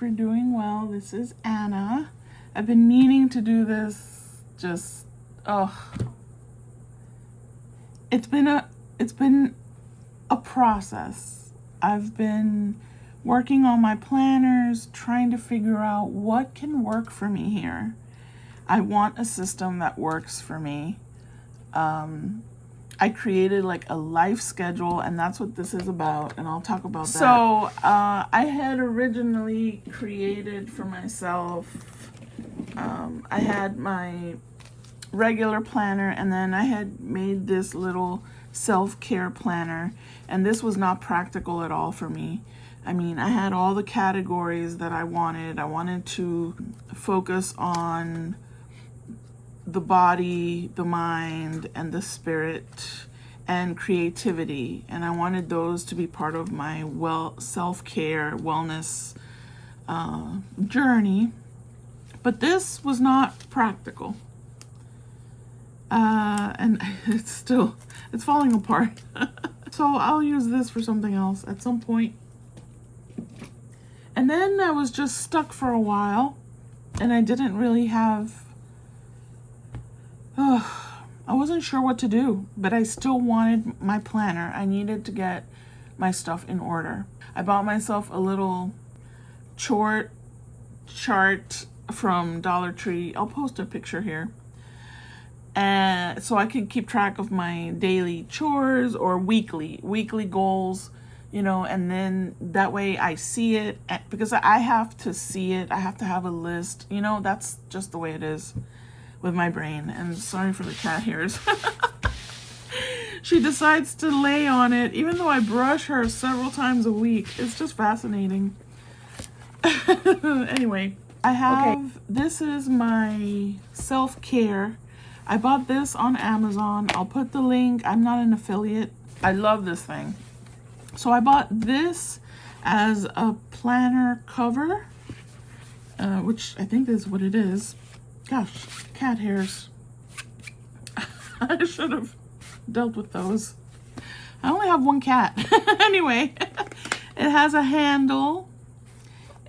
you're doing well. This is Anna. I've been meaning to do this. It's been a process. I've been working on my planners, trying to figure out what can work for me here. I want a system that works for me. I created like a life schedule, and that's what this is about, and I'll talk about that. So I had originally created for myself, I had my regular planner, and then I had made this little self-care planner, and this was not practical at all for me. I mean, I had all the categories that I wanted. I wanted to focus on the body, the mind, and the spirit, and creativity. And I wanted those to be part of my self-care, wellness journey. But this was not practical. And it's falling apart. So I'll use this for something else at some point. And then I was just stuck for a while, and I didn't really have I wasn't sure what to do, but I still wanted my planner. I needed to get my stuff in order. I bought myself a little chart from Dollar Tree. I'll post a picture here. And so I can keep track of my daily chores or weekly goals, and then that way I see it, because I have to see it. I have to have a list. That's just the way it is with my brain. And sorry for the cat hairs. She decides to lay on it, even though I brush her several times a week. It's just fascinating. Anyway, this is my self-care. I bought this on Amazon. I'll put the link. I'm not an affiliate. I love this thing. So I bought this as a planner cover, which I think is what it is. Gosh, cat hairs. I should have dealt with those. I only have one cat. Anyway, it has a handle.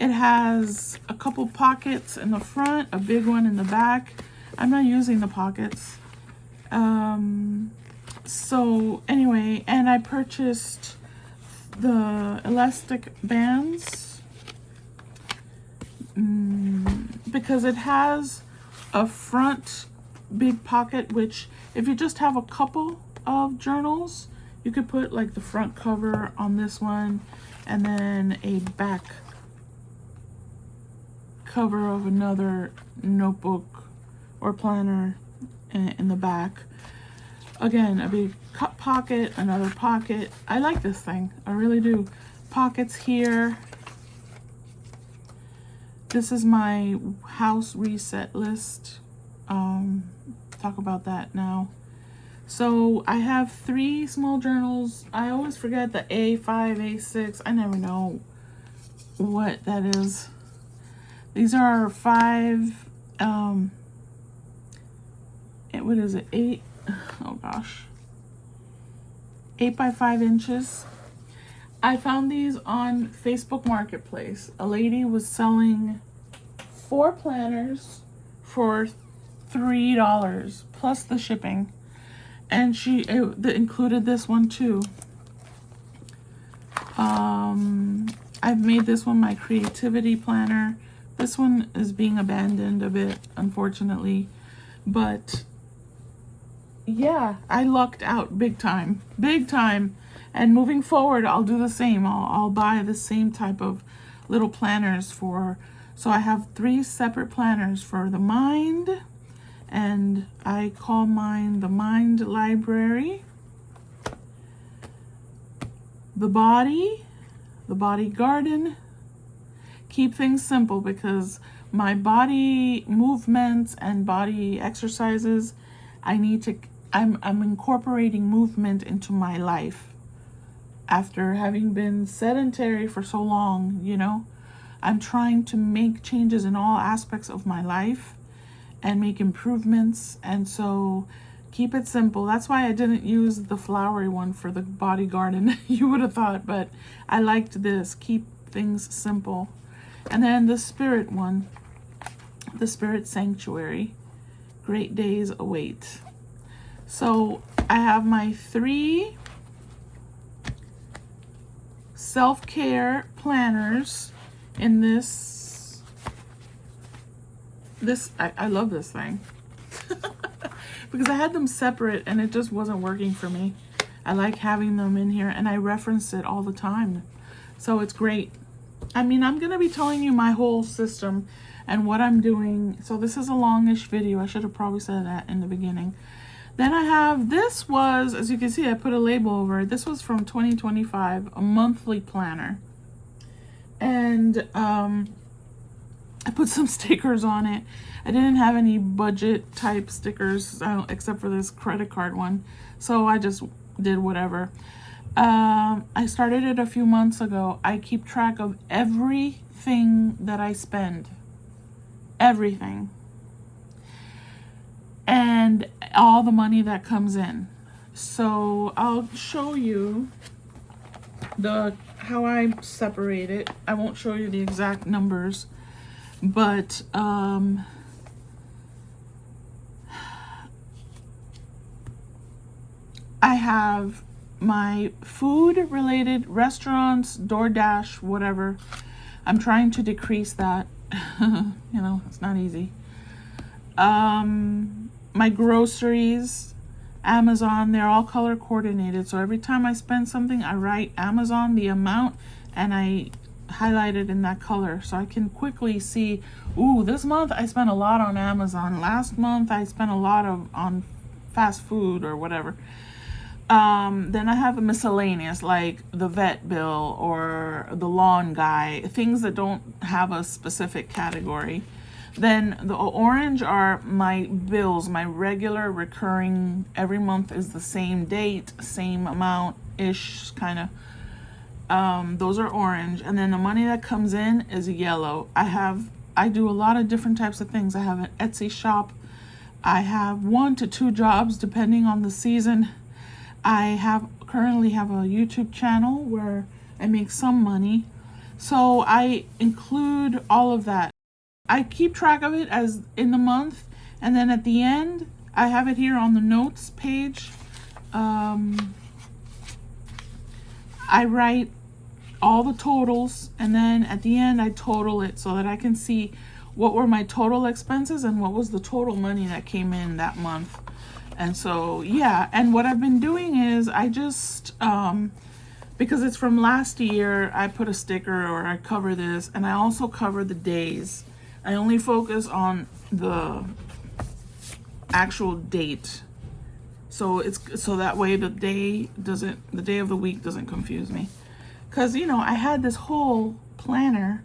It has a couple pockets in the front, a big one in the back. I'm not using the pockets. So anyway, and I purchased the elastic bands because it has a front big pocket, which if you just have a couple of journals, you could put like the front cover on this one, and then a back cover of another notebook or planner in the back. Again, a big cup pocket, another pocket. I like this thing, I really do. Pockets here. This is my house reset list. Talk about that now. So I have 3 small journals. I always forget the A5, A6. I never know what that is. These are 5, what is it, 8, oh gosh, 8 by 5 inches. I found these on Facebook Marketplace. A lady was selling 4 planners for $3 plus the shipping, and it included this one too. I've made this one my creativity planner. This one is being abandoned a bit, unfortunately, but yeah, I lucked out big time, and moving forward I'll do the same. I'll buy the same type of little planners so I have 3 separate planners for the mind, and I call mine the Mind Library, the Body Garden. Keep things simple, because my body movements and body exercises, I'm incorporating movement into my life after having been sedentary for so long. I'm trying to make changes in all aspects of my life and make improvements, and so keep it simple. That's why I didn't use the flowery one for the body garden. You would have thought, but I liked this. Keep things simple. And then the spirit one, the Spirit Sanctuary, great days await. So I have my 3 self-care planners in this. I love this thing. Because I had them separate and it just wasn't working for me. I like having them in here and I reference it all the time. So it's great. I mean, I'm going to be telling you my whole system and what I'm doing. So this is a longish video. I should have probably said that in the beginning. Then I have, this was, as you can see, I put a label over it. This was from 2025, a monthly planner. And I put some stickers on it. I didn't have any budget type stickers except for this credit card one. So I just did whatever. I started it a few months ago. I keep track of everything that I spend. Everything. And all the money that comes in. So I'll show you how I separate it. I won't show you the exact numbers, but I have my food related restaurants, DoorDash, whatever. I'm trying to decrease that. You know, it's not easy. My groceries, Amazon, they're all color coordinated. So every time I spend something, I write Amazon, the amount, and I highlight it in that color. So I can quickly see, ooh, this month I spent a lot on Amazon. Last month I spent a lot on fast food or whatever. Then I have a miscellaneous, like the vet bill or the lawn guy, things that don't have a specific category. Then the orange are my bills, my regular recurring, every month is the same date, same amount-ish, kind of. Those are orange. And then the money that comes in is yellow. I do a lot of different types of things. I have an Etsy shop. I have 1 to 2 jobs depending on the season. I currently have a YouTube channel where I make some money. So I include all of that. I keep track of it as in the month, and then at the end, I have it here on the notes page. I write all the totals, and then at the end, I total it so that I can see what were my total expenses and what was the total money that came in that month. And so, yeah, and what I've been doing is I just, because it's from last year, I put a sticker or I cover this, and I also cover the days. I only focus on the actual date. So that way the day of the week doesn't confuse me. Cause you know, I had this whole planner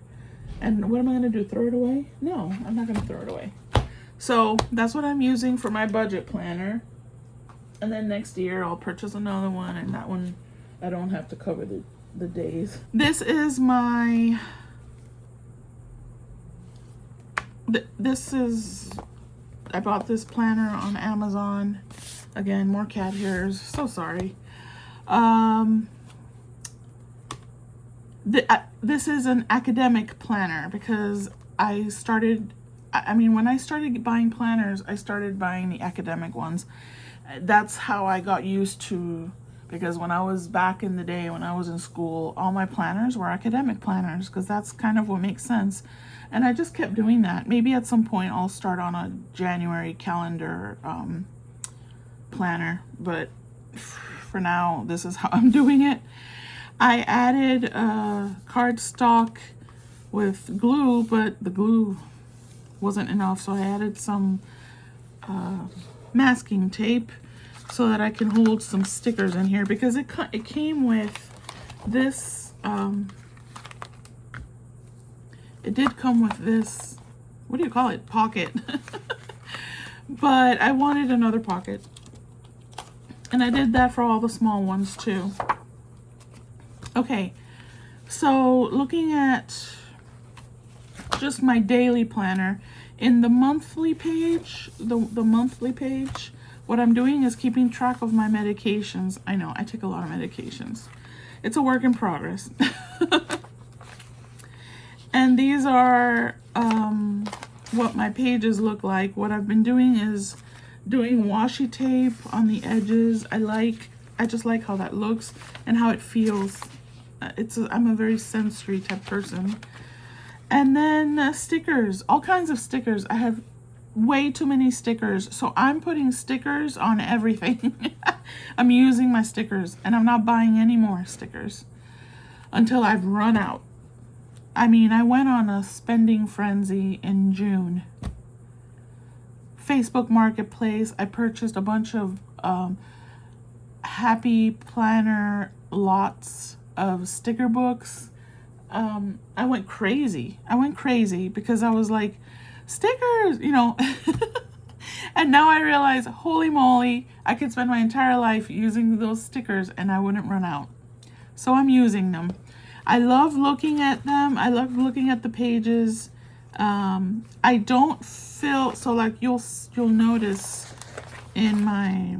and what am I gonna do? Throw it away? No, I'm not gonna throw it away. So that's what I'm using for my budget planner. And then next year I'll purchase another one, and that one I don't have to cover the days. This is my I bought this planner on Amazon. Again, more cat hairs. So sorry. This is an academic planner because when I started buying planners, I started buying the academic ones. That's how I got used to, because when I was back in the day, when I was in school, all my planners were academic planners because that's kind of what makes sense. And I just kept doing that. Maybe at some point I'll start on a January calendar planner, but for now, this is how I'm doing it. I added cardstock with glue, but the glue wasn't enough, so I added some masking tape so that I can hold some stickers in here, because it came with this. It did come with this, what do you call it, pocket. But I wanted another pocket, and I did that for all the small ones too. Okay, so looking at just my daily planner, in the monthly page, the monthly page, what I'm doing is keeping track of my medications. I know, I take a lot of medications. It's a work in progress. And then these are what my pages look like. What I've been doing is doing washi tape on the edges. I just like how that looks and how it feels. I'm a very sensory type person. And then stickers, all kinds of stickers. I have way too many stickers, so I'm putting stickers on everything. I'm using my stickers, and I'm not buying any more stickers until I've run out. I mean, I went on a spending frenzy in June. Facebook Marketplace, I purchased a bunch of Happy Planner lots of sticker books. I went crazy because I was like, stickers, you know. And now I realize, holy moly, I could spend my entire life using those stickers and I wouldn't run out. So I'm using them. I love looking at them. I love looking at the pages. I don't feel, so like you'll notice in my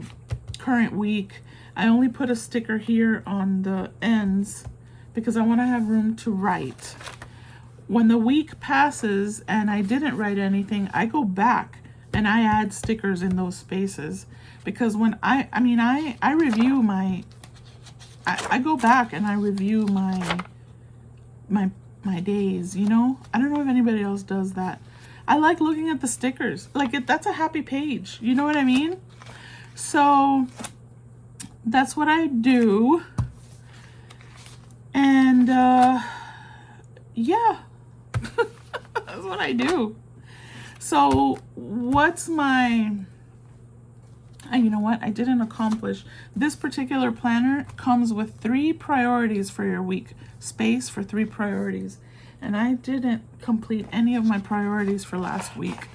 current week, I only put a sticker here on the ends because I want to have room to write. When the week passes and I didn't write anything, I go back and I add stickers in those spaces, because when I review I go back and I review my days, you know. I don't know if anybody else does that. I like looking at the stickers. Like, that's a happy page, you know what I mean? So that's what I do. And yeah. That's what I do. So what's my, you know what, I didn't accomplish. This particular planner comes with 3 priorities for your week. Space for 3 priorities. And I didn't complete any of my priorities for last week.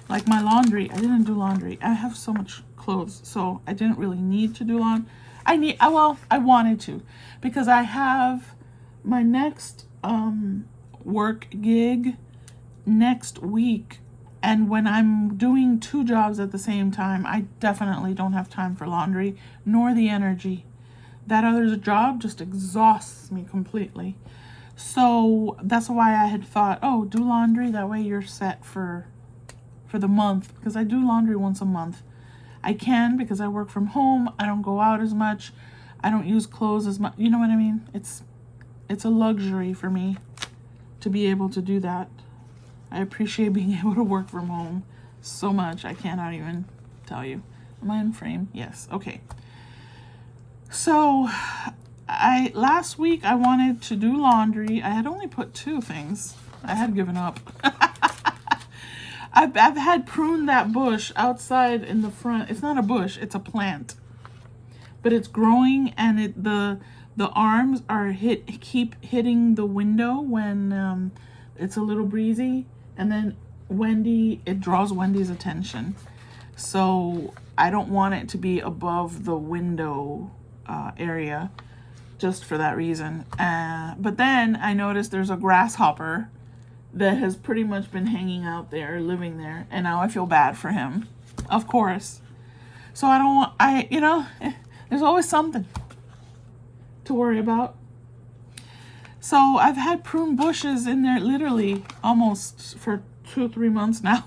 Like my laundry, I didn't do laundry. I have so much clothes, so I didn't really need to do laundry. I wanted to, because I have my next work gig next week, and when I'm doing 2 jobs at the same time, I definitely don't have time for laundry nor the energy. That other job just exhausts me completely. So that's why I had thought, oh, do laundry, that way you're set for the month, because I do laundry once a month. I can, because I work from home, I don't go out as much, I don't use clothes as much, you know what I mean? It's a luxury for me to be able to do that. I appreciate being able to work from home so much, I cannot even tell you. Am I in frame? Yes, okay. So last week I wanted to do laundry. I had only put 2 things. I had given up. I've had pruned that bush outside in the front. It's not a bush, it's a plant. But it's growing, and the arms are keep hitting the window when it's a little breezy, and then it draws Wendy's attention. So I don't want it to be above the window area, just for that reason. But then I noticed there's a grasshopper that has pretty much been hanging out there, living there, and now I feel bad for him, of course. So there's always something to worry about. So I've had prune bushes in there literally almost for 2 or 3 months now.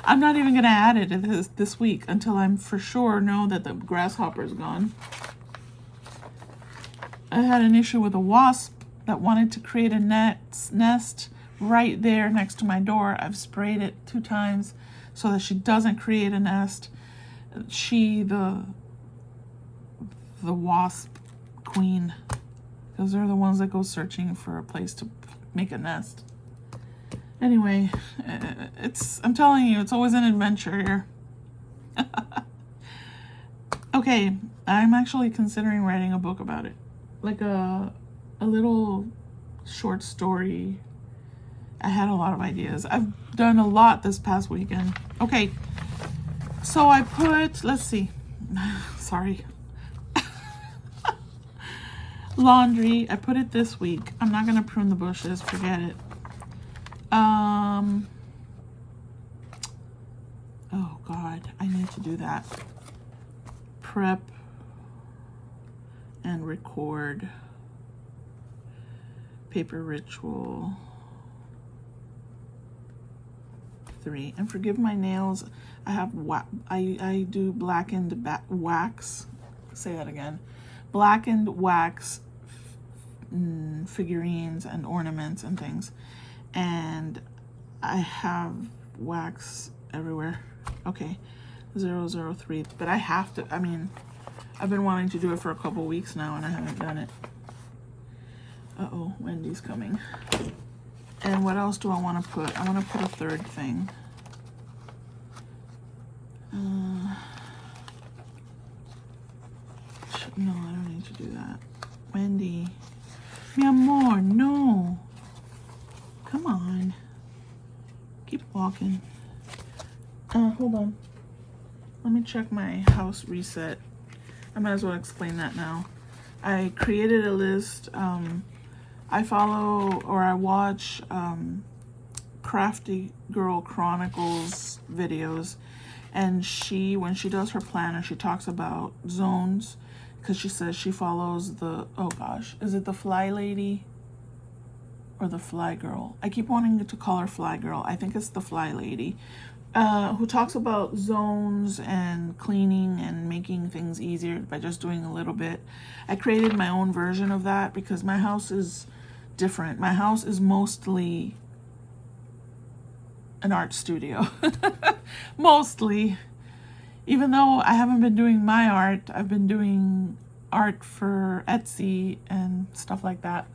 I'm not even going to add it this week until I'm for sure know that the grasshopper's gone. I had an issue with a wasp that wanted to create a nest right there next to my door. I've sprayed it 2 times so that she doesn't create a nest. The wasp queen, because they're the ones that go searching for a place to make a nest. Anyway, I'm telling you, it's always an adventure here. Okay, I'm actually considering writing a book about it. Like a little short story. I had a lot of ideas. I've done a lot this past weekend. Okay, so I put, let's see. Sorry. Laundry, I put it this week. I'm not going to prune the bushes, forget it. Oh God, I need to do that. Prep and record Paper Ritual 3. And forgive my nails. I have I do blackened wax. Say that again. Blackened wax figurines and ornaments and things. And I have wax everywhere. Okay, 003. But I have to, I mean, I've been wanting to do it for a couple weeks now and I haven't done it. Uh-oh, Wendy's coming. And what else do I want to put? I want to put a third thing. No, I don't need to do that. Wendy. Mi amor, no. Come on. Keep walking. Hold on. Let me check my house reset. I might as well explain that now. I created a list. I follow or I watch Crafty Girl Chronicles videos, and when she does her planner, she talks about zones, because she says she follows the, oh gosh, is it the Fly Lady or the Fly Girl? I keep wanting to call her Fly Girl. I think it's the Fly Lady, who talks about zones and cleaning and making things easier by just doing a little bit. I created my own version of that because my house is different. My house is mostly an art studio. Mostly. Even though I haven't been doing my art, I've been doing art for Etsy and stuff like that,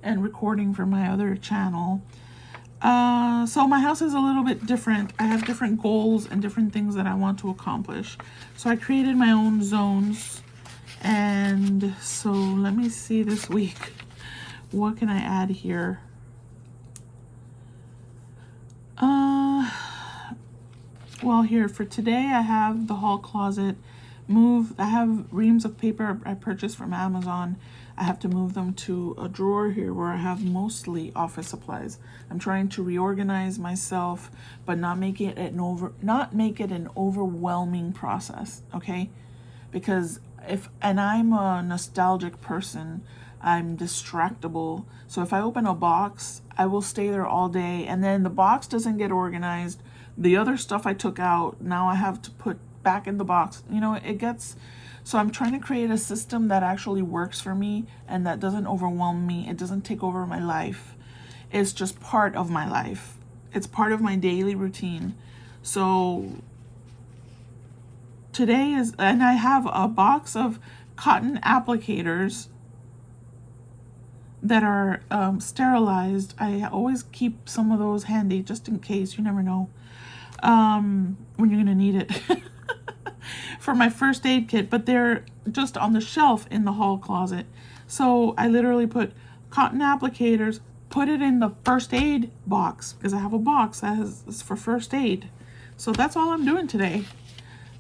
and recording for my other channel. So my house is a little bit different. I have different goals and different things that I want to accomplish. So I created my own zones. And so let me see this week. What can I add here? Well, here for today, I have the hall closet move. I have reams of paper I purchased from Amazon. I have to move them to a drawer here where I have mostly office supplies. I'm trying to reorganize myself, but not make it an overwhelming process, okay? Because I'm a nostalgic person, I'm distractible. So if I open a box, I will stay there all day, and then the box doesn't get organized. The other stuff I took out, now I have to put back in the box. You know, it gets... So I'm trying to create a system that actually works for me and that doesn't overwhelm me. It doesn't take over my life. It's just part of my life. It's part of my daily routine. So today is... And I have a box of cotton applicators that are sterilized. I always keep some of those handy just in case. You never know when you're gonna need it for my first aid kit, but they're just on the shelf in the hall closet. So I literally put cotton applicators, put it in the first aid box, because I have a box that is for first aid. So that's all I'm doing today.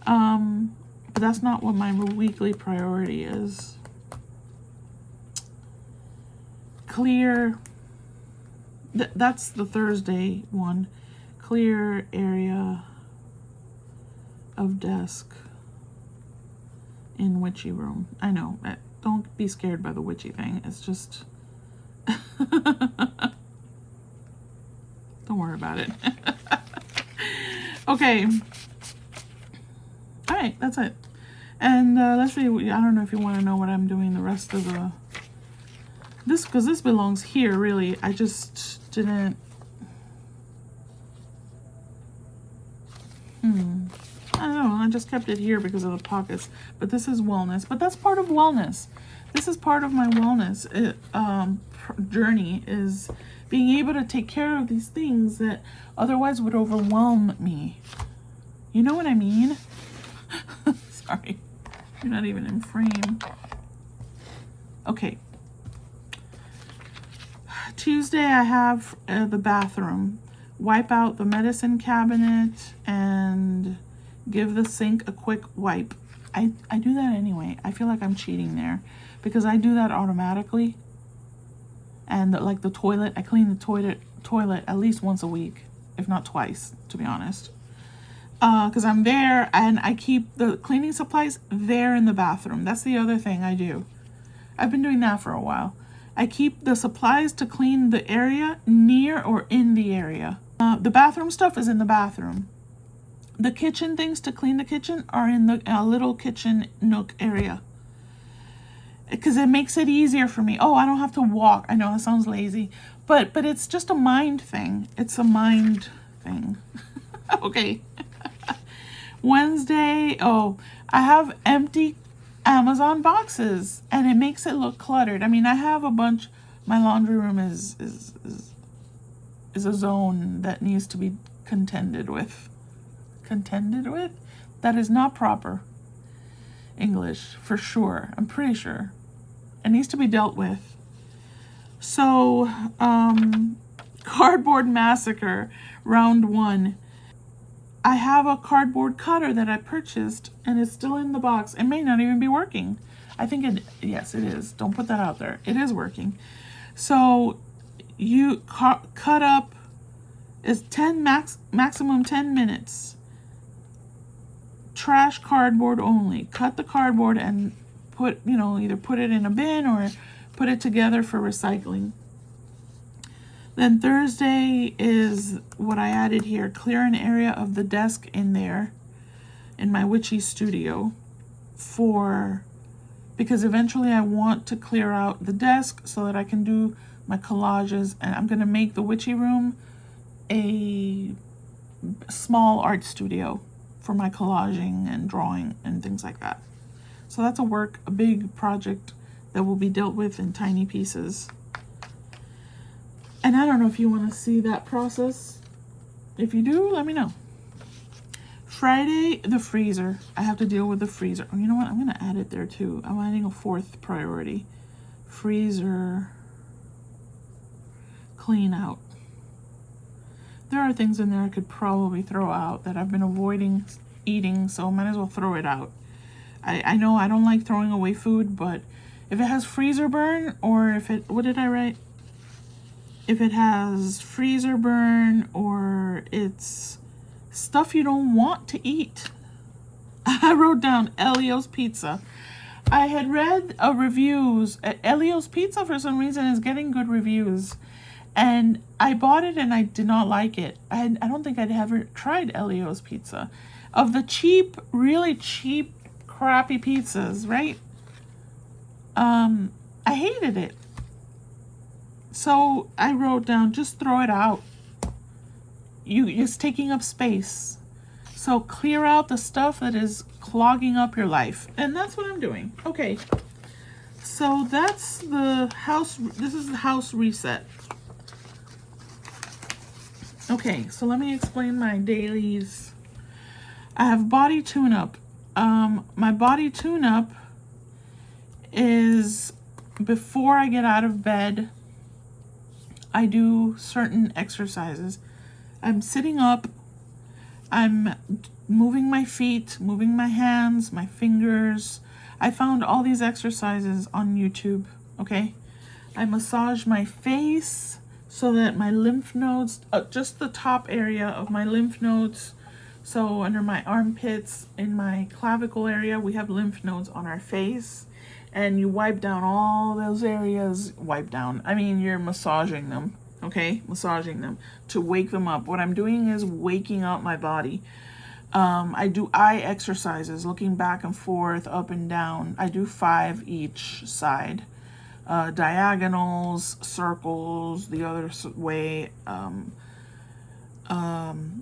But that's not what my weekly priority is. Clear, that's the Thursday one. Clear area of desk in witchy room. I know, don't be scared by the witchy thing. It's just, don't worry about it. Okay. All right, that's it. And let's see, I don't know if you want to know what I'm doing the rest of the, because this belongs here, really. I just didn't, I don't know, I just kept it here because of the pockets. But this is wellness. But that's part of wellness. This is part of my wellness journey, is being able to take care of these things that otherwise would overwhelm me. You know what I mean? Sorry, you're not even in frame. Okay. Tuesday I have the bathroom. Wipe out the medicine cabinet and give the sink a quick wipe. I do that anyway. I feel like I'm cheating there because I do that automatically. And like the toilet, I clean the toilet at least once a week, if not twice, to be honest. Because I'm there and I keep the cleaning supplies there in the bathroom. That's the other thing I do. I've been doing that for a while. I keep the supplies to clean the area near or in the area. The bathroom stuff is in the bathroom. The kitchen things to clean the kitchen are in the little kitchen nook area. Because it makes it easier for me. Oh, I don't have to walk. I know that sounds lazy, but it's just a mind thing. It's a mind thing. Okay. Wednesday, oh, I have empty Amazon boxes and it makes it look cluttered. I mean, I have a bunch. My laundry room is a zone that needs to be contended with. Contended with? That is not proper English, for sure. I'm pretty sure. It needs to be dealt with. So, Cardboard Massacre, round 1. I have a cardboard cutter that I purchased and it's still in the box. It may not even be working. I think yes, it is. Don't put that out there. It is working. So you cut up is maximum 10 minutes. Trash cardboard only. Cut the cardboard and either put it in a bin or put it together for recycling. Then Thursday is what I added here. Clear an area of the desk in there, in my witchy studio, because eventually I want to clear out the desk so that I can do my collages, and I'm going to make the witchy room a small art studio for my collaging and drawing and things like that. So that's a big project that will be dealt with in tiny pieces. And I don't know if you want to see that process. If you do, let me know. Friday, the freezer. I have to deal with the freezer. Oh, you know what? I'm going to add it there too. I'm adding a 4th priority. Freezer. Clean out. There are things in there I could probably throw out that I've been avoiding eating, so I might as well throw it out. I know I don't like throwing away food, but if it has freezer burn, or what did I write? If it has freezer burn or it's stuff you don't want to eat. I wrote down Elio's Pizza. I had read reviews. Elio's Pizza, for some reason, is getting good reviews. And I bought it and I did not like it. I don't think I'd ever tried Elio's Pizza. Of the cheap, really cheap, crappy pizzas, right? I hated it. So I wrote down, just throw it out. It's taking up space. So clear out the stuff that is clogging up your life. And that's what I'm doing. Okay. So that's the house. This is the house reset. Okay, so let me explain my dailies. I have body tune-up. My body tune-up is before I get out of bed. I do certain exercises. I'm sitting up. I'm moving my feet, moving my hands, my fingers. I found all these exercises on YouTube, okay? I massage my face so that my lymph nodes, just the top area of my lymph nodes, so under my armpits, in my clavicle area, we have lymph nodes on our face. And you wipe down all those areas. Wipe down. I mean, you're massaging them, okay? Massaging them to wake them up. What I'm doing is waking up my body. I do eye exercises, looking back and forth, up and down. I do 5 each side. Diagonals, circles, the other way, an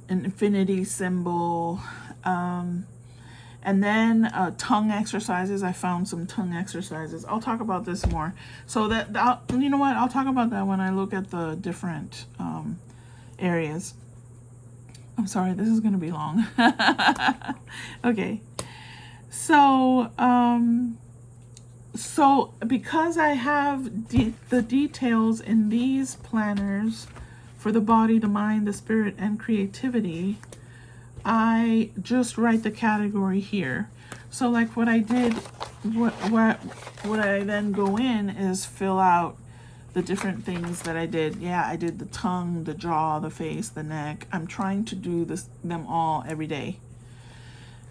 infinity symbol, and then tongue exercises. I found some tongue exercises. I'll talk about this more. So you know what? I'll talk about that when I look at the different areas. I'm sorry, this is going to be long. Okay. So, so because I have the details in these planners for the body, the mind, the spirit, and creativity, I just write the category here. So like what I did, what I then go in is fill out the different things that I did. Yeah, I did the tongue, the jaw, the face, the neck. I'm trying to do them all every day.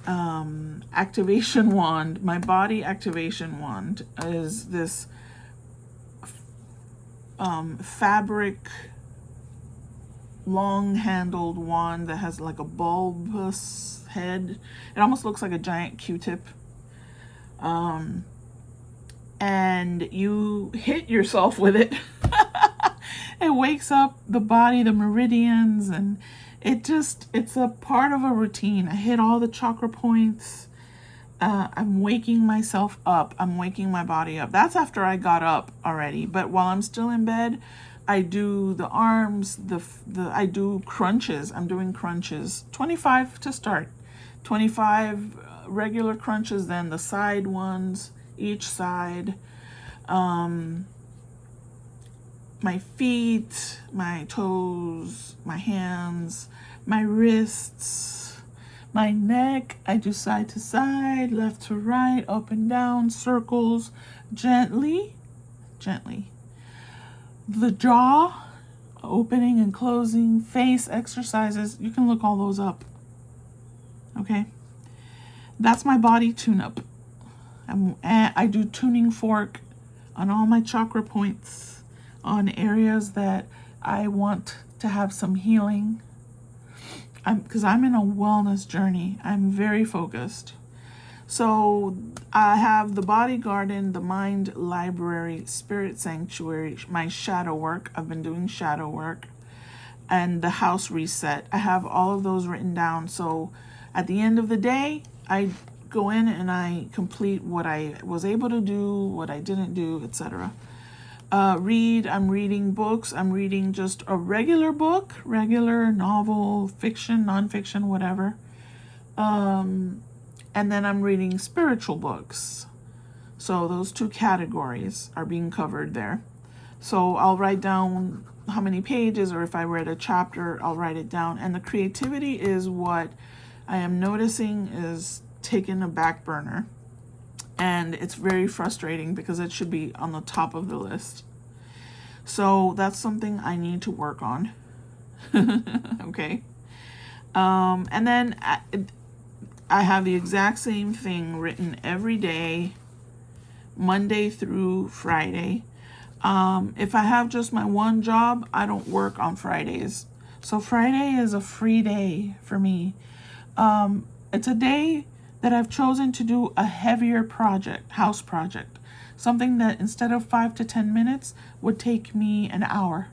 Activation wand, my body activation wand is this fabric long-handled wand that has like a bulbous head. It almost looks like a giant Q-tip. And you hit yourself with it. It wakes up the body, the meridians, and it's a part of a routine. I hit all the chakra points. I'm waking myself up. I'm waking my body up. That's after I got up already. But while I'm still in bed, I do the arms, I do crunches. I'm doing crunches. 25 to start. 25 regular crunches, then the side ones, each side. My feet, my toes, my hands, my wrists, my neck. I do side to side, left to right, up and down, circles, gently. The jaw, opening and closing, face exercises. You can look all those up. Okay? That's my body tune-up. I do tuning fork on all my chakra points, on areas that I want to have some healing. Because I'm in a wellness journey. I'm very focused. So I have the body garden, the mind library, spirit sanctuary, my shadow work. I've been doing shadow work. And the house reset. I have all of those written down. So at the end of the day, I go in and I complete what I was able to do, what I didn't do, etc. I'm reading books. I'm reading just a regular book, regular novel, fiction, nonfiction, whatever. And then I'm reading spiritual books. So those two categories are being covered there. So I'll write down how many pages, or if I read a chapter, I'll write it down. And the creativity is what I am noticing is taking a back burner. And it's very frustrating because it should be on the top of the list. So that's something I need to work on. Okay. And then I have the exact same thing written every day, Monday through Friday. If I have just my one job, I don't work on Fridays. So Friday is a free day for me. It's a day that I've chosen to do a heavier project, house project. Something that instead of 5 to 10 minutes would take me an hour.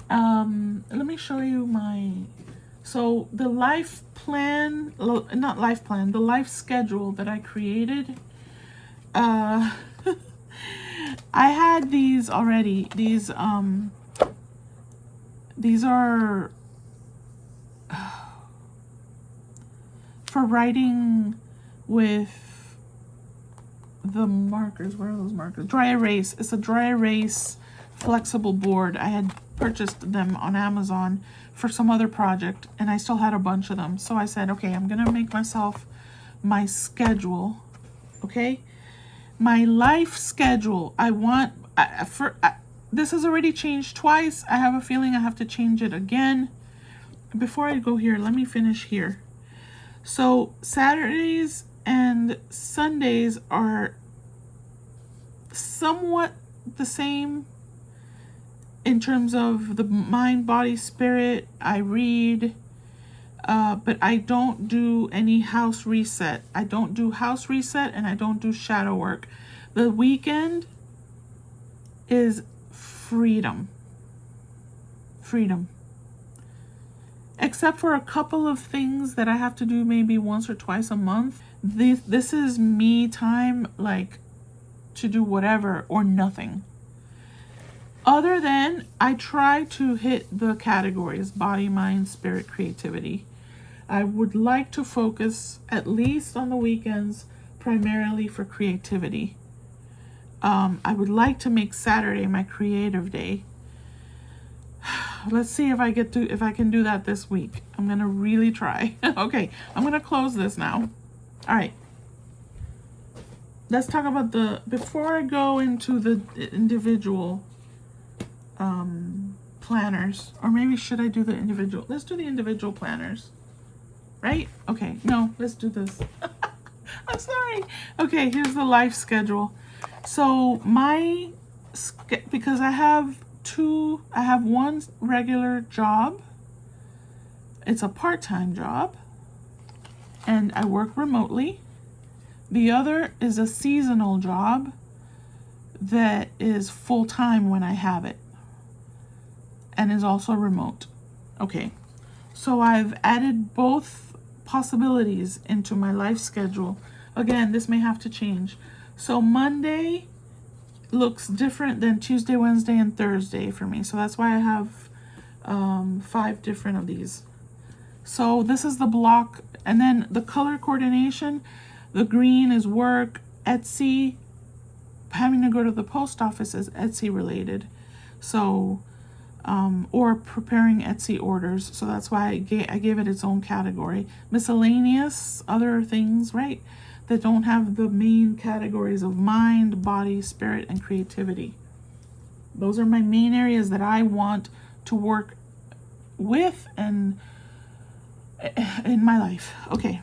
Let me show you so the life plan, not life plan, the life schedule that I created. I had these already. These are for writing with the markers. Where are those markers? Dry erase. It's a dry erase flexible board. I had purchased them on Amazon for some other project, and I still had a bunch of them. So I said, okay, I'm gonna make myself my schedule. Okay, my life schedule. This has already changed twice. I have a feeling I have to change it again. Before I go here, let me finish here. So Saturdays and Sundays are somewhat the same in terms of the mind, body, spirit. I read, but I don't do any house reset. I don't do house reset, and I don't do shadow work. The weekend is freedom. Freedom. Except for a couple of things that I have to do maybe once or twice a month. This is me time, like, to do whatever or nothing. Other than I try to hit the categories: body, mind, spirit, creativity. I would like to focus, at least on the weekends, primarily for creativity. I would like to make Saturday my creative day. Let's see if I can do that this week. I'm gonna really try. Okay, I'm gonna close this now. All right. Let's talk about before I go into the individual planners, or maybe should I do the individual? Let's do the individual planners, right? Okay, no, let's do this. I'm sorry. Okay, here's the life schedule. So my because I have one regular job. It's a part-time job, and I work remotely. The other is a seasonal job that is full-time when I have it, and is also remote. Okay, so I've added both possibilities into my life schedule. Again, this may have to change. So Monday looks different than Tuesday, Wednesday, and Thursday for me. So that's why I have 5 different of these. So this is the block, and then the color coordination. The green is work, Etsy. Having to go to the post office is Etsy related. So, or preparing Etsy orders. So that's why I gave it its own category. Miscellaneous, other things, right? That don't have the main categories of mind, body, spirit, and creativity. Those are my main areas that I want to work with and in my life. Okay,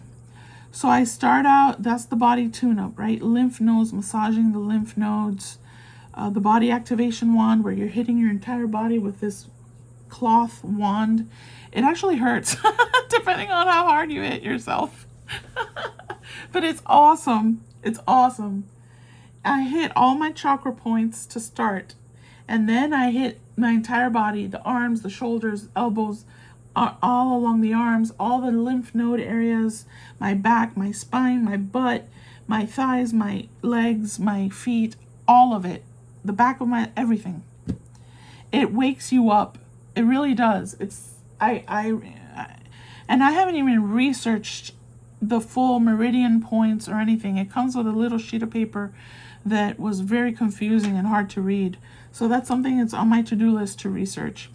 so I start out, that's the body tune-up, right? Lymph nodes, massaging the lymph nodes. The body activation wand, where you're hitting your entire body with this cloth wand. It actually hurts depending on how hard you hit yourself. But it's awesome. It's awesome. I hit all my chakra points to start, and then I hit my entire body, the arms, the shoulders, elbows, all along the arms, all the lymph node areas, my back, my spine, my butt, my thighs, my legs, my feet, all of it, the back of my everything. It wakes you up. It really does. It's and I haven't even researched the full meridian points or anything. It comes with a little sheet of paper that was very confusing and hard to read. So that's something that's on my to-do list to research.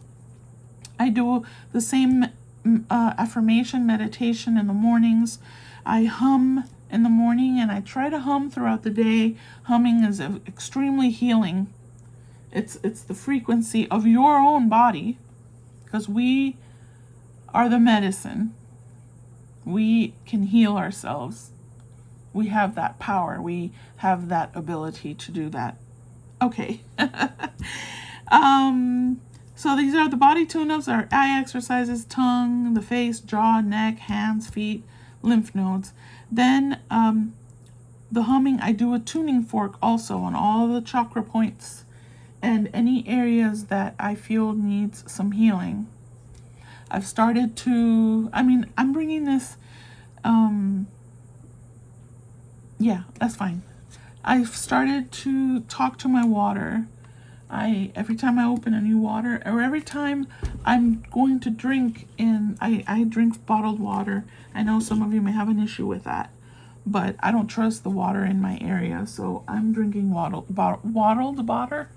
I do the same affirmation meditation in the mornings. I hum in the morning, and I try to hum throughout the day. Humming is extremely healing. It's the frequency of your own body, because we are the medicine. We can heal ourselves. We have that power. We have that ability to do that. Okay. So these are the body tune-ups, our eye exercises, tongue, the face, jaw, neck, hands, feet, lymph nodes. Then the humming, I do a tuning fork also on all the chakra points and any areas that I feel needs some healing. I've started to, I'm bringing this, yeah, that's fine. I've started to talk to my water. Every time I open a new water, or every time I'm going to drink I drink bottled water. I know some of you may have an issue with that, but I don't trust the water in my area, so I'm drinking bottled water.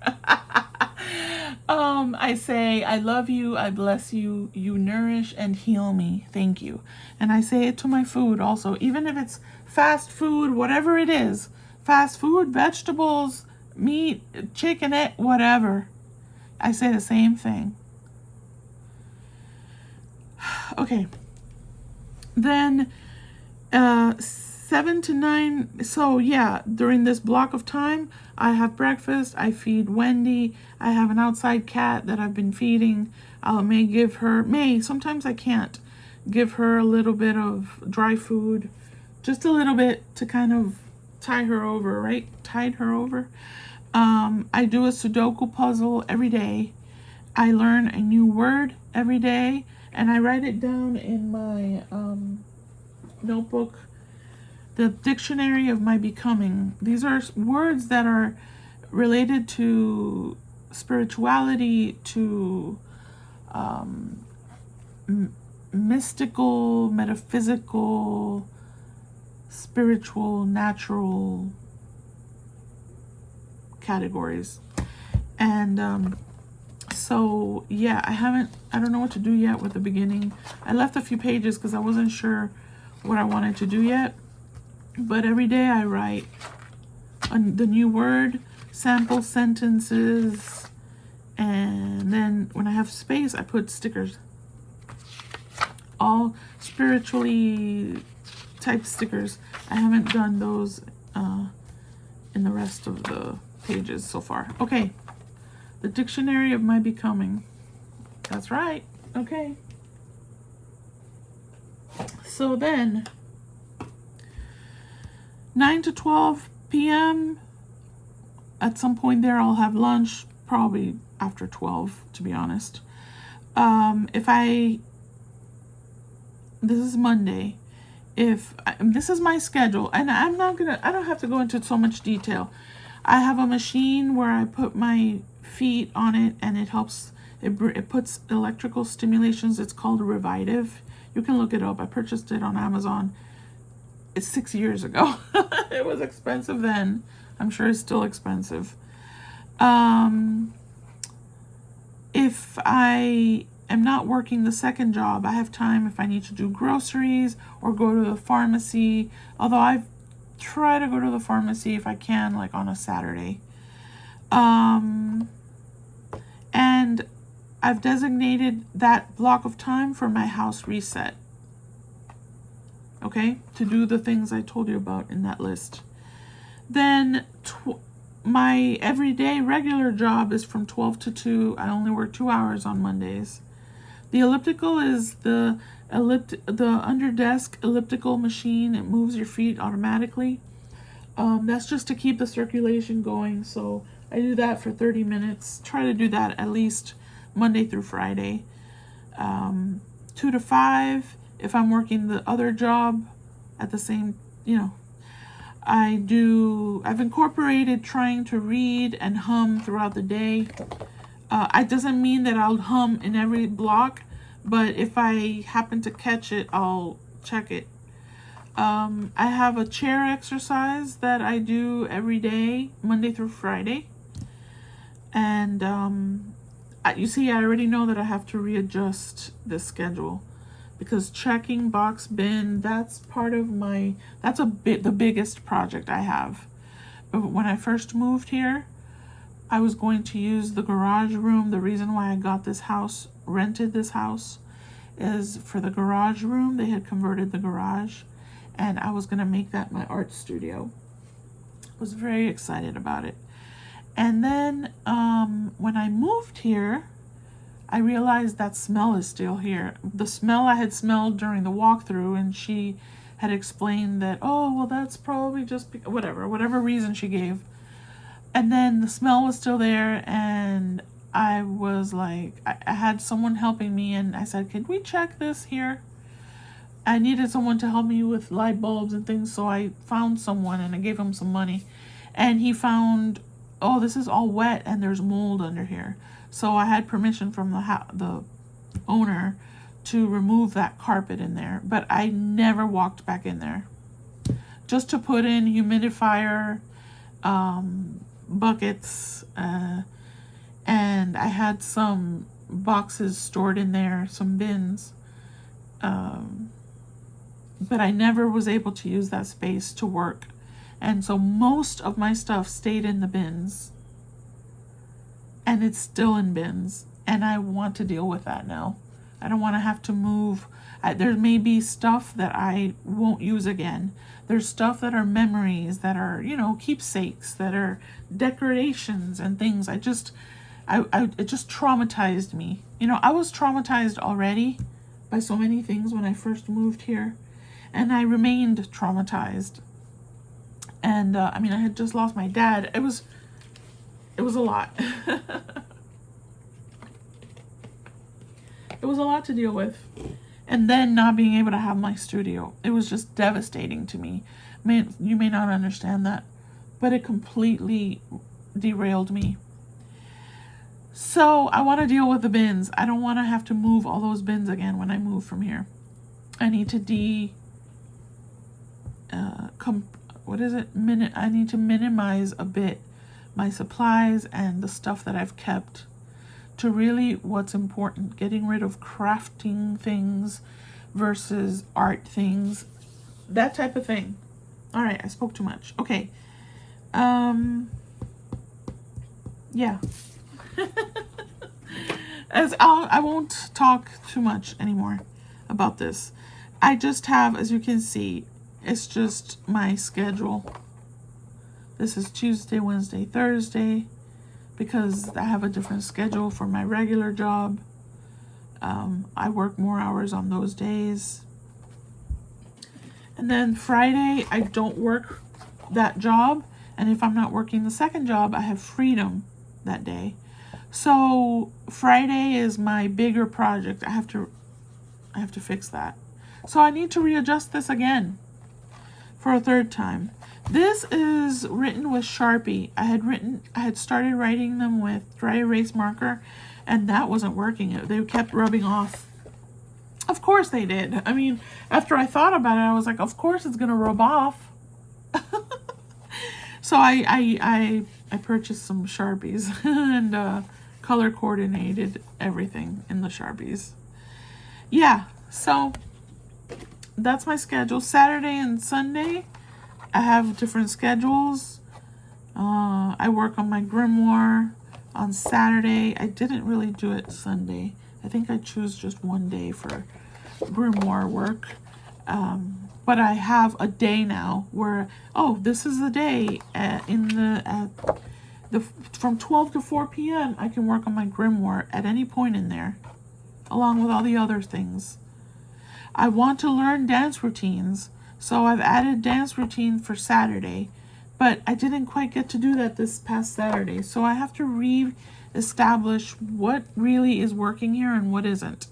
I say, I love you, I bless you, you nourish and heal me, thank you. And I say it to my food also, even if it's fast food, whatever it is, fast food, vegetables, meat, chicken, whatever. I say the same thing. Okay. Then 7 to 9. So yeah, during this block of time, I have breakfast. I feed Wendy. I have an outside cat that I've been feeding. I may give her, sometimes I can't, give her a little bit of dry food. Just a little bit to kind of tide her over, right? Tide her over. I do a Sudoku puzzle every day. I learn a new word every day, and I write it down in my notebook, the dictionary of my becoming. These are words that are related to spirituality, to mystical, metaphysical, spiritual, natural categories. And so yeah, I don't know what to do yet with the beginning. I left a few pages because I wasn't sure what I wanted to do yet, but every day I write the new word, sample sentences, and then when I have space I put stickers, all spiritually type stickers. I haven't done those in the rest of the pages so far. Okay, The dictionary of my becoming. That's right. Okay. So then, 9 to 12 p.m. At some point there, I'll have lunch, probably after 12, to be honest. This is Monday. This is my schedule, and I don't have to go into so much detail. I have a machine where I put my feet on it, and it helps, it puts electrical stimulations. It's called Revitive. You can look it up. I purchased it on Amazon. It's 6 years ago. It was expensive then. I'm sure it's still expensive. If I am not working the second job, I have time if I need to do groceries or go to the pharmacy. Although I try to go to the pharmacy if I can, like on a Saturday. And I've designated that block of time for my house reset. Okay, to do the things I told you about in that list. Then my everyday regular job is from 12 to 2. I only work 2 hours on Mondays. The elliptical is the under desk elliptical machine. It moves your feet automatically. That's just to keep the circulation going. So I do that for 30 minutes. Try to do that at least Monday through Friday. 2 to 5 if I'm working the other job at the same, I've incorporated trying to read and hum throughout the day. It doesn't mean that I'll hum in every block, but if I happen to catch it, I'll check it. I have a chair exercise that I do every day, Monday through Friday. And you see, I already know that I have to readjust the schedule. Because checking box bin, that's part of the biggest project I have. When I first moved here, I was going to use the garage room. The reason why I got this house, rented this house, is for the garage room. They had converted the garage, and I was going to make that my art studio. I was very excited about it. And then when I moved here, I realized that smell is still here. The smell I had smelled during the walkthrough, and she had explained that, oh, well, that's probably just whatever reason she gave. And then the smell was still there, and I was like, I had someone helping me, and I said, can we check this here? I needed someone to help me with light bulbs and things, so I found someone, and I gave him some money. And he found, oh, this is all wet, and there's mold under here. So I had permission from the owner to remove that carpet in there, but I never walked back in there. Just to put in humidifier, buckets, and I had some boxes stored in there, some bins, but I never was able to use that space to work. And so most of my stuff stayed in the bins. And it's still in bins, and I want to deal with that now. I don't want to have to move. There may be stuff that I won't use again. There's stuff that are memories, that are, keepsakes, that are decorations and things. It just traumatized me. I was traumatized already by so many things when I first moved here, and I remained traumatized. And I had just lost my dad. It was a lot. It was a lot to deal with. And then not being able to have my studio. It was just devastating to me. You may not understand that, but it completely derailed me. So I want to deal with the bins. I don't want to have to move all those bins again when I move from here. I need to I need to minimize a bit my supplies and the stuff that I've kept to really what's important. Getting rid of crafting things versus art things. That type of thing. All right, I spoke too much. Okay. Yeah. I won't talk too much anymore about this. I just have, as you can see, it's just my schedule. This is Tuesday, Wednesday, Thursday, because I have a different schedule for my regular job. I work more hours on those days. And then Friday, I don't work that job. And if I'm not working the second job, I have freedom that day. So Friday is my bigger project. I have to fix that. So I need to readjust this again for a third time. This is written with Sharpie. I had started writing them with dry erase marker, and that wasn't working. They kept rubbing off. Of course they did. I mean, after I thought about it, I was like, of course it's gonna rub off. So I purchased some Sharpies and color coordinated everything in the Sharpies. Yeah, so that's my schedule. Saturday and Sunday, I have different schedules. I work on my grimoire on Saturday. I didn't really do it Sunday. I think I choose just one day for grimoire work. But I have a day now where, this is the day from 12 to 4 p.m. I can work on my grimoire at any point in there, along with all the other things. I want to learn dance routines, so I've added dance routine for Saturday, but I didn't quite get to do that this past Saturday, so I have to re-establish what really is working here and what isn't.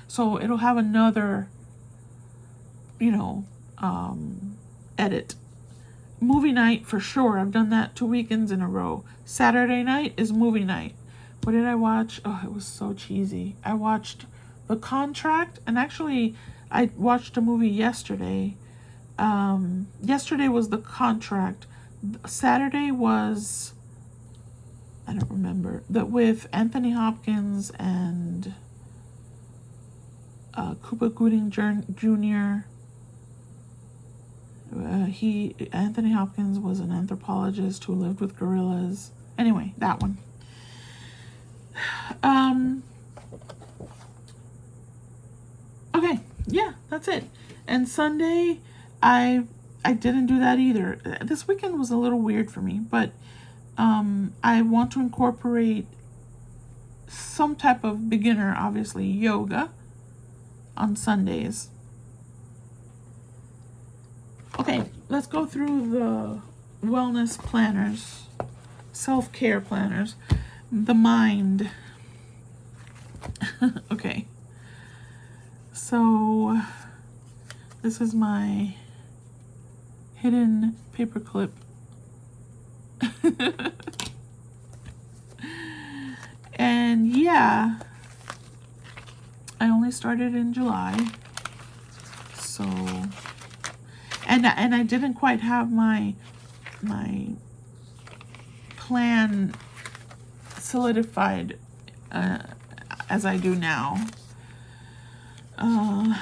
So it'll have another, edit. Movie night for sure. I've done that 2 weekends in a row. Saturday night is movie night. What did I watch? Oh, it was so cheesy. I watched The Contract, and actually I watched a movie yesterday. Yesterday was The Contract. Saturday was, I don't remember, with Anthony Hopkins and Cuba Gooding Jr. Anthony Hopkins was an anthropologist who lived with gorillas. Anyway, that one. Okay, yeah, that's it. And Sunday, I didn't do that either. This weekend was a little weird for me, but I want to incorporate some type of beginner, obviously, yoga on Sundays. Okay, let's go through the wellness planners, self-care planners. The mind. Okay. So, this is my hidden paperclip. And yeah, I only started in July. So, and I didn't quite have my plan solidified as I do now. I'm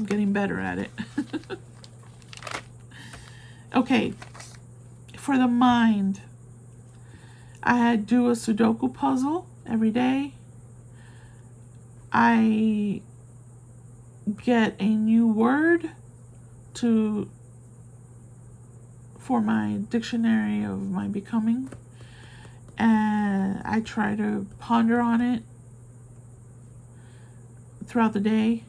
getting better at it. Okay, for the mind, I do a Sudoku puzzle every day. I get a new word for my dictionary of my becoming, and I try to ponder on it throughout the day.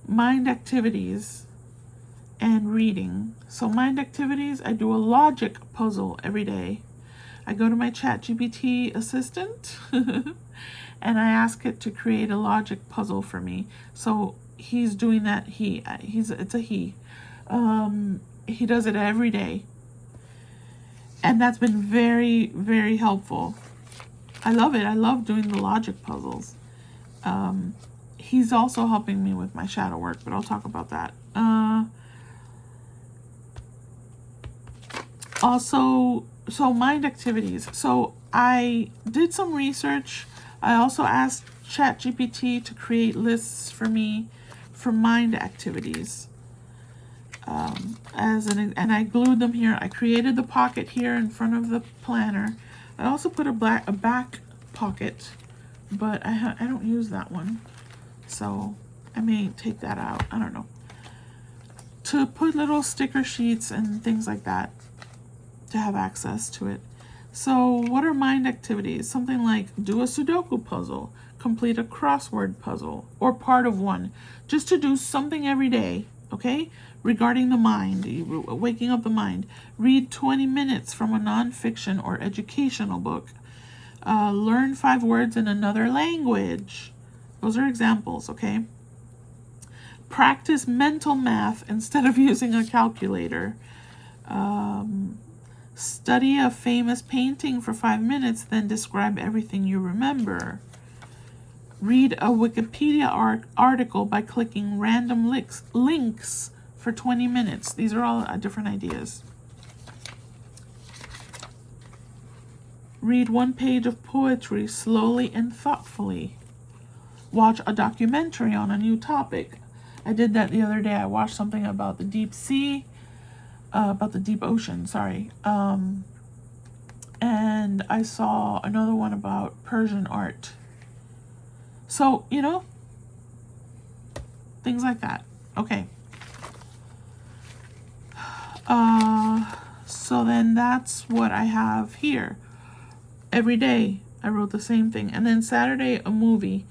Mind activities and reading. So mind activities, I do a logic puzzle every day. I go to my ChatGPT assistant and I ask it to create a logic puzzle for me. So he's doing that. It's a he. He does it every day, and that's been very, very helpful. I love it. I love doing the logic puzzles. He's also helping me with my shadow work, but I'll talk about that. Also, so mind activities. So I did some research. I also asked ChatGPT to create lists for me for mind activities. And I glued them here. I created the pocket here in front of the planner. I also put a back pocket, but I don't use that one, so I may take that out. I don't know. To put little sticker sheets and things like that, to have access to it. So what are mind activities? Something like do a Sudoku puzzle, complete a crossword puzzle, or part of one. Just to do something every day, okay? Regarding the mind, waking up the mind. Read 20 minutes from a nonfiction or educational book. Learn 5 words in another language. Those are examples, okay? Practice mental math instead of using a calculator. Study a famous painting for 5 minutes, then describe everything you remember. Read a Wikipedia article by clicking random links for 20 minutes. These are all different ideas. Read 1 page of poetry slowly and thoughtfully. Watch a documentary on a new topic. I did that the other day. I watched something about the deep sea. About the deep ocean, sorry. And I saw another one about Persian art. So, you know, things like that. Okay. So then that's what I have here. Every day I wrote the same thing. And then Saturday, a movie.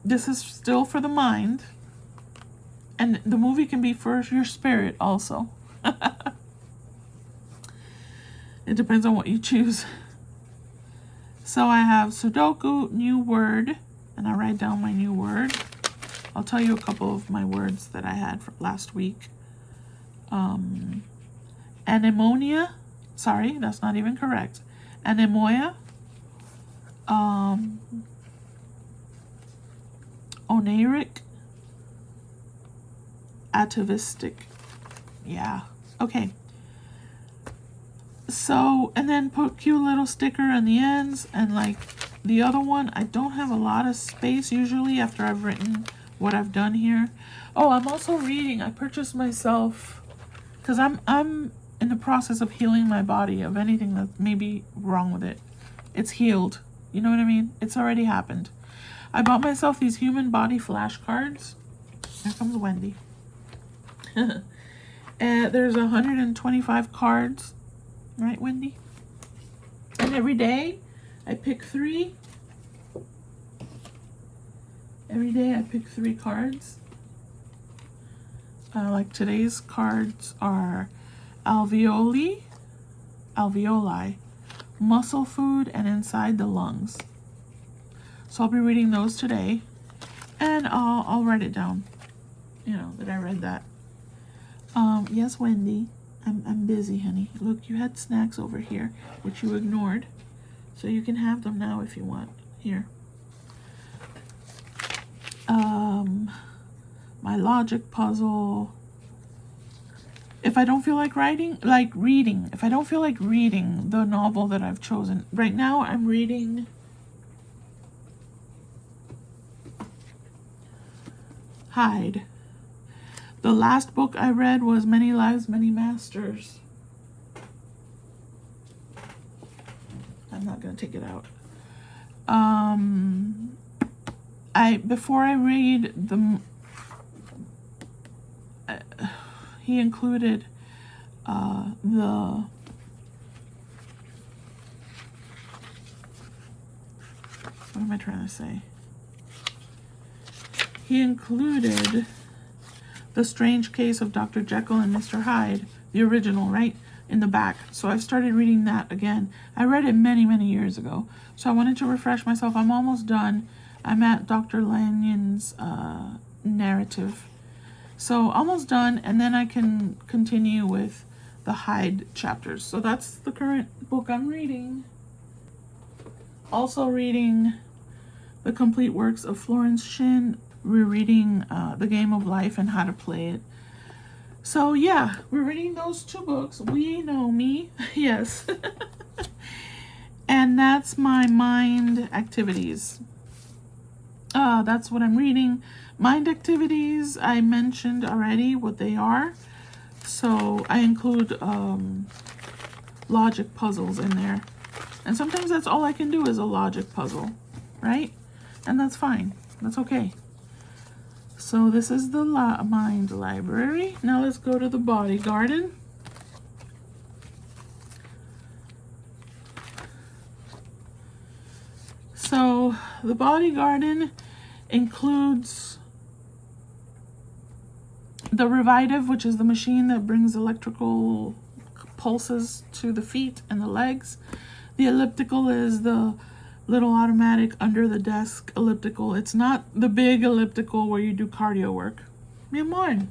This is still for the mind. And the movie can be for your spirit also. It depends on what you choose. So I have Sudoku, new word, and I write down my new word. I'll tell you a couple of my words that I had for last week. Anemonia. Sorry, that's not even correct. Anemoia. Oniric. Atavistic. Yeah. Okay. So, and then put cute little sticker on the ends, and like the other one, I don't have a lot of space usually after I've written what I've done here. Oh, I'm also reading. I purchased myself, because I'm in the process of healing my body of anything that may be wrong with it. It's healed. You know what I mean? It's already happened. I bought myself these human body flashcards. Here comes Wendy. There's 125 cards, right, Wendy? And every day I pick 3. Every day I pick 3 cards. Like today's cards are alveoli, muscle food, and inside the lungs. So I'll be reading those today, and I'll write it down. You know that I read that. Yes, Wendy, I'm busy, honey. Look, you had snacks over here, which you ignored. So you can have them now if you want. Here. My logic puzzle. If I don't feel like reading, if I don't feel like reading the novel that I've chosen, right now I'm reading Hide. The last book I read was Many Lives, Many Masters. I'm not going to take it out. Before I read the, he included what am I trying to say? He included The Strange Case of Dr. Jekyll and Mr. Hyde, the original, right, in the back. So I've started reading that again. I read it many, many years ago. So I wanted to refresh myself. I'm almost done. I'm at Dr. Lanyon's narrative. So almost done, and then I can continue with the Hyde chapters. So that's the current book I'm reading. Also reading the complete works of Florence Shinn. We're reading The Game of Life and How to Play It. So yeah, we're reading those 2 books. We Know Me, yes. And that's my mind activities. That's what I'm reading. Mind activities, I mentioned already what they are. So I include logic puzzles in there. And sometimes that's all I can do is a logic puzzle, right? And that's fine. That's okay. So this is the mind library. Now let's go to the body garden. The Body Garden includes the Revitive, which is the machine that brings electrical pulses to the feet and the legs. The elliptical is the little automatic under the desk elliptical. It's not the big elliptical where you do cardio work. Mi amor,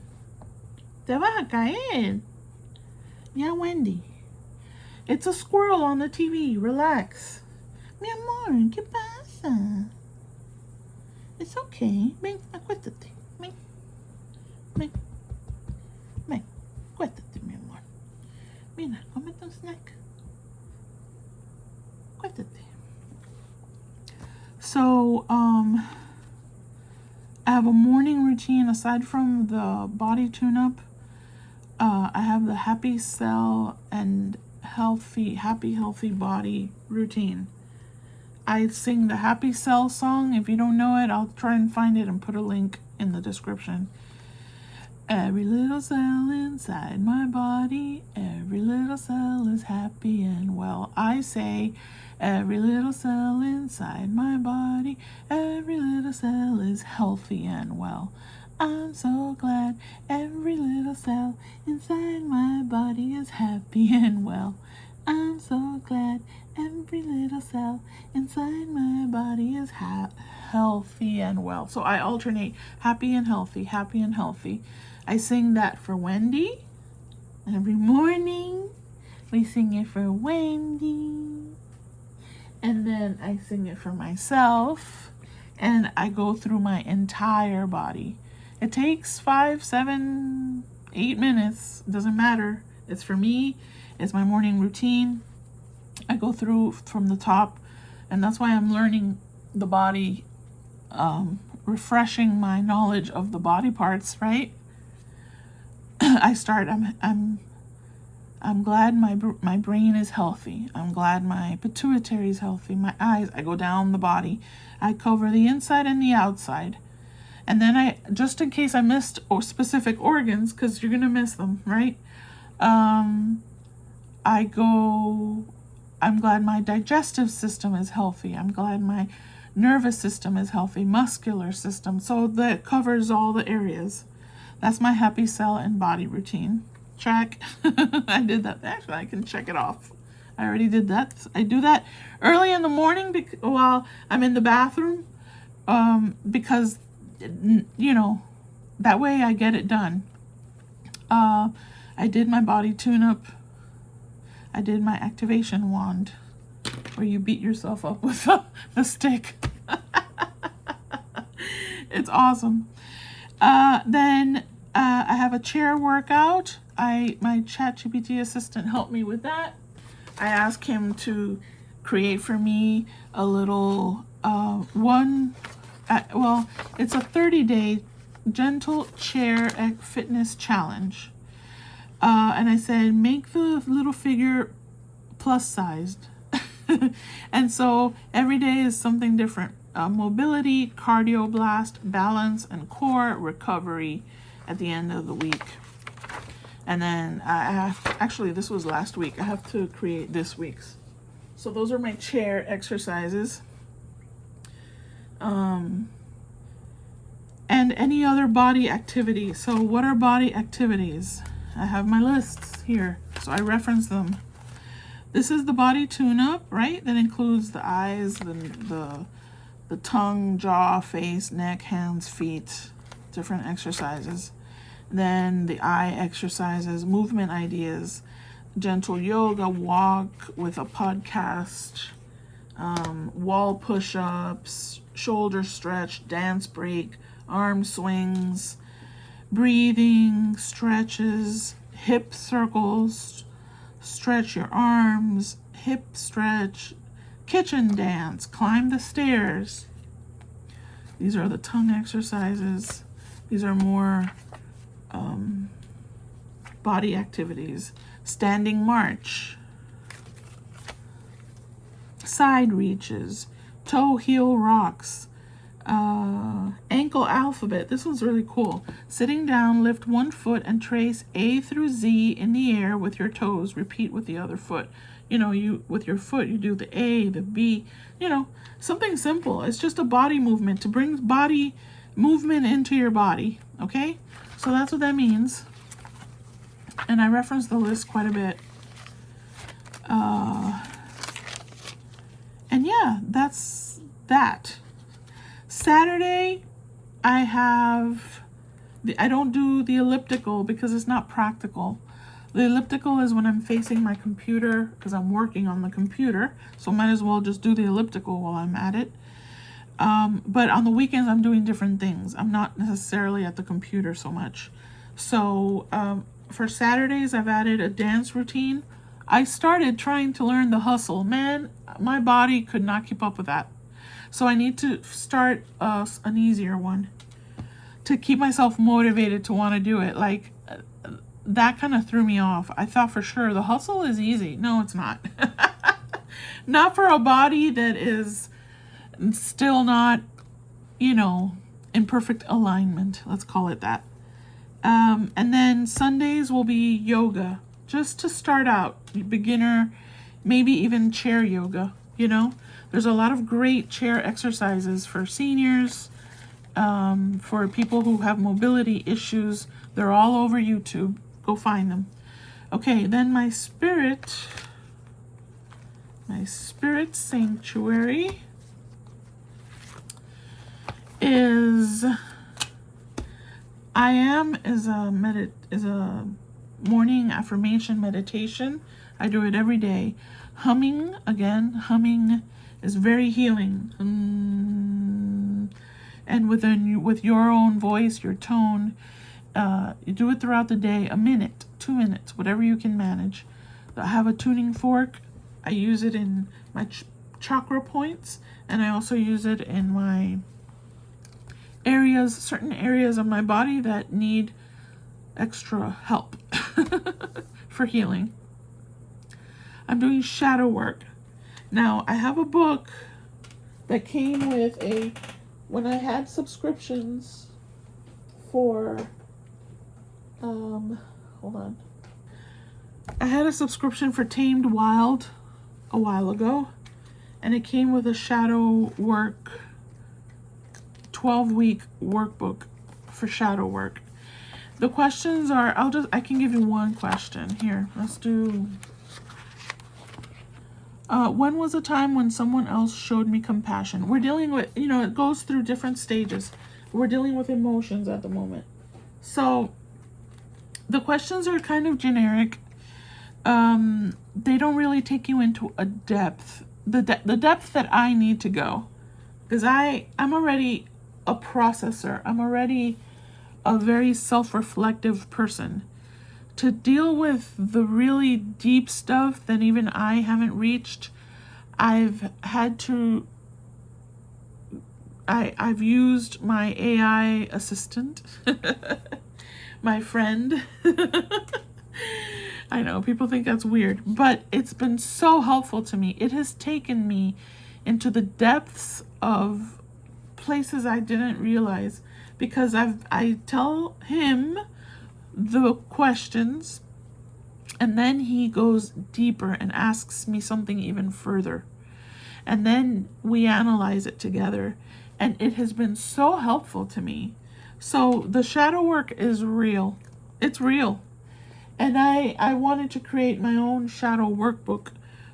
te vas a caer. Yeah, Wendy. It's a squirrel on the TV. Relax. Mi amor, ¿qué pasa? It's okay. Ven, acuéstate. Ven. Ven. Ven. Acuéstate, mi amor. Mira, cómete un snack. Acuéstate. So, I have a morning routine aside from the body tune-up. I have the happy cell and happy healthy body routine. I sing the happy cell song. If you don't know it, I'll try and find it and put a link in the description. Every little cell inside my body, every little cell is happy and well. I say, every little cell inside my body, every little cell is healthy and well. I'm so glad every little cell inside my body is happy and well. I'm so glad every little cell inside my body is healthy and well. So I alternate happy and healthy, happy and healthy. I sing that for Wendy. Every morning we sing it for Wendy. And then I sing it for myself. And I go through my entire body. It takes 5, 7, 8 minutes. Doesn't matter. It's for me. It's my morning routine. I go through from the top. And that's why I'm learning the body, refreshing my knowledge of the body parts, right? I'm glad my brain is healthy. I'm glad my pituitary is healthy. My eyes, I go down the body. I cover the inside and the outside. And then I, just in case I missed specific organs, because you're going to miss them, right? I'm glad my digestive system is healthy. I'm glad my nervous system is healthy, muscular system. So that covers all the areas. That's my happy cell and body routine. Check. I did that. Actually, I can check it off. I already did that. I do that early in the morning while I'm in the bathroom, because, you know, that way I get it done. I did my body tune-up. I did my activation wand, where you beat yourself up with the stick. It's awesome. Then I have a chair workout. My ChatGPT assistant helped me with that. I asked him to create for me a little it's a 30-day gentle chair fitness challenge. And I said, make the little figure plus sized. And so every day is something different. Mobility, cardio blast, balance, and core recovery at the end of the week. And then actually this was last week. I have to create this week's. So those are my chair exercises. And any other body activity. So what are body activities? I have my lists here, so I reference them. This is the body tune-up, right? That includes the eyes, the tongue, jaw, face, neck, hands, feet, different exercises. Then the eye exercises, movement ideas, gentle yoga, walk with a podcast, wall push-ups, shoulder stretch, dance break, arm swings, breathing, stretches, hip circles, stretch your arms, hip stretch, kitchen dance, climb the stairs. These are the tongue exercises. These are more body activities. Standing march, side reaches, toe heel rocks, ankle alphabet. This one's really cool. Sitting down, lift one foot and trace A through Z in the air with your toes. Repeat with the other foot. You know, you with your foot, you do the A, the B, you know, something simple. It's just a body movement to bring body movement into your body, okay? So that's what that means. And I reference the list quite a bit. And yeah, that's that. Saturday, I don't do the elliptical because it's not practical. The elliptical is when I'm facing my computer because I'm working on the computer. So might as well just do the elliptical while I'm at it. But on the weekends, I'm doing different things. I'm not necessarily at the computer so much. So for Saturdays, I've added a dance routine. I started trying to learn the hustle. Man, my body could not keep up with that. So I need to start an easier one to keep myself motivated to want to do it. Like, that kind of threw me off. I thought for sure the hustle is easy. No, it's not. Not for a body that is still not, you know, in perfect alignment. Let's call it that. And then Sundays will be yoga, just to start out, beginner, maybe even chair yoga, you know. There's a lot of great chair exercises for seniors, for people who have mobility issues. They're all over YouTube. Go find them. Okay, then my spirit sanctuary is a morning affirmation meditation. I do it every day. Humming is very healing. And with your own voice, your tone, you do it throughout the day, a minute, 2 minutes, whatever you can manage. I have a tuning fork. I use it in my chakra points, and I also use it in my certain areas of my body that need extra help for healing. I'm doing shadow work. Now, I have a book that came with when I had subscriptions for, hold on. I had a subscription for Tamed Wild a while ago, and it came with a shadow work 12-week workbook for shadow work. The questions are, I can give you one question. Here, let's do, when was a time when someone else showed me compassion? We're dealing with, you know, it goes through different stages. We're dealing with emotions at the moment. So the questions are kind of generic. They don't really take you into a depth, the depth that I need to go, because I'm already a processor. I'm already a very self-reflective person. To deal with the really deep stuff that even I haven't reached, I've used my AI assistant, my friend. I know people think that's weird, but it's been so helpful to me. It has taken me into the depths of places I didn't realize, because I tell him the questions, and then he goes deeper and asks me something even further, and then we analyze it together, and it has been so helpful to me. So the shadow work is real. It's real. And I wanted to create my own shadow workbook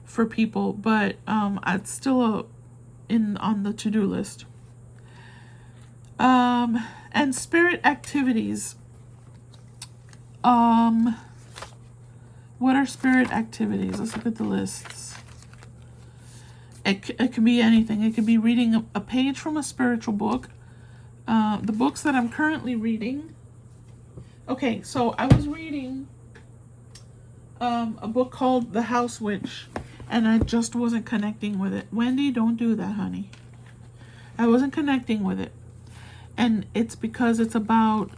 for people, but it's still on the to-do list. And spirit activities. What are spirit activities? Let's look at the lists. It could be anything. It could be reading a page from a spiritual book. The books that I'm currently reading. Okay, so I was reading a book called The House Witch, and I just wasn't connecting with it. Wendy, don't do that, honey. I wasn't connecting with it. And it's because it's about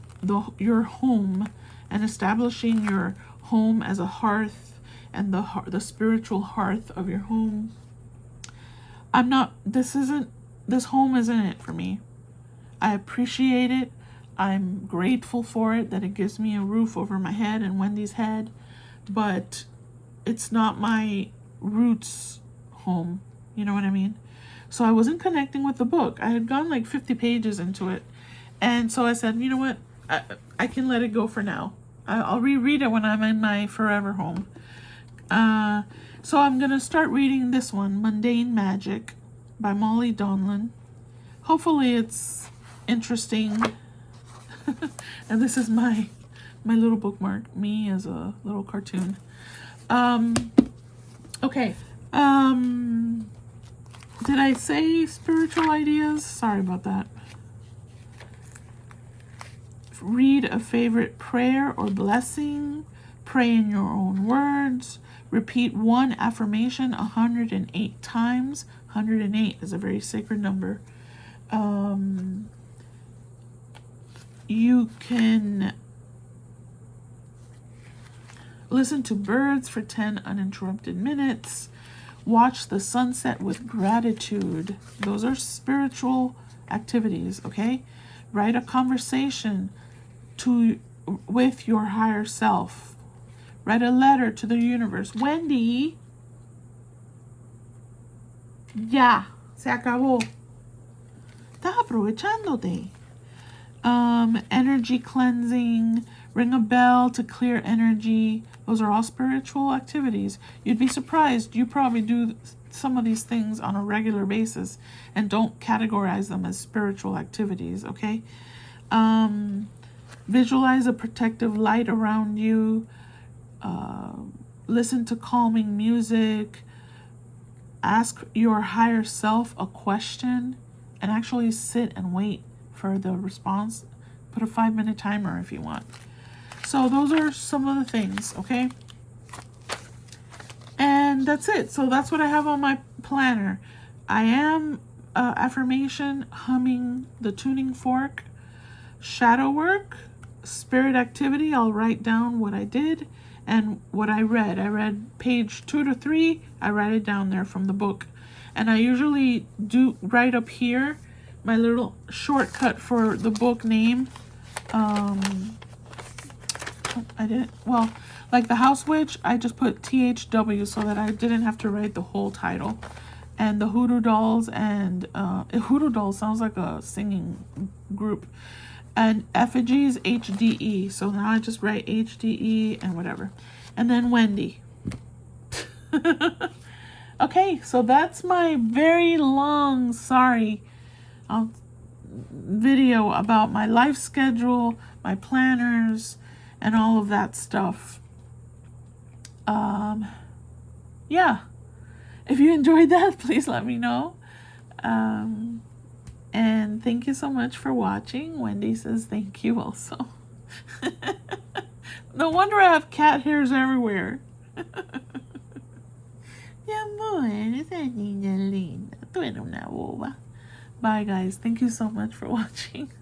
your home and establishing your home as a hearth and the spiritual hearth of your home. This home isn't it for me. I appreciate it. I'm grateful for it, that it gives me a roof over my head and Wendy's head, but it's not my roots home. You know what I mean? So I wasn't connecting with the book. I had gone like 50 pages into it. And so I said, you know what? I can let it go for now. I'll reread it when I'm in my forever home. So I'm going to start reading this one, Mundane Magic by Molly Donlan. Hopefully it's interesting. And this is my little bookmark, me as a little cartoon. Okay. Did I say spiritual ideas? Sorry about that. Read a favorite prayer or blessing. Pray in your own words. Repeat one affirmation 108 times. 108 is a very sacred number. You can listen to birds for 10 uninterrupted minutes. Watch the sunset with gratitude. Those are spiritual activities, okay? Write a conversation with your higher self. Write a letter to the universe. Wendy. Ya, se acabó. Estás aprovechándote. Energy cleansing. Ring a bell to clear energy. Those are all spiritual activities. You'd be surprised. You probably do some of these things on a regular basis and don't categorize them as spiritual activities, okay? Visualize a protective light around you. Listen to calming music. Ask your higher self a question and actually sit and wait for the response. Put a 5-minute timer if you want. So those are some of the things, okay? And that's it. So that's what I have on my planner. I am affirmation, humming the tuning fork, shadow work, spirit activity. I'll write down what I did and what I read. I read page 2 to 3. I write it down there from the book. And I usually do write up here my little shortcut for the book name. I didn't, well, like the House Witch, I just put THW so that I didn't have to write the whole title. And the Hoodoo Dolls and, Hoodoo Dolls sounds like a singing group. And Effigies, HDE. So now I just write HDE and whatever. And then Wendy. Okay, so that's my very long, video about my life schedule, my planners, and all of that stuff. Yeah. If you enjoyed that, please let me know. And thank you so much for watching. Wendy says thank you also. No wonder I have cat hairs everywhere. Mi amor, esa niña linda. Tú eres una boba. Bye, guys. Thank you so much for watching.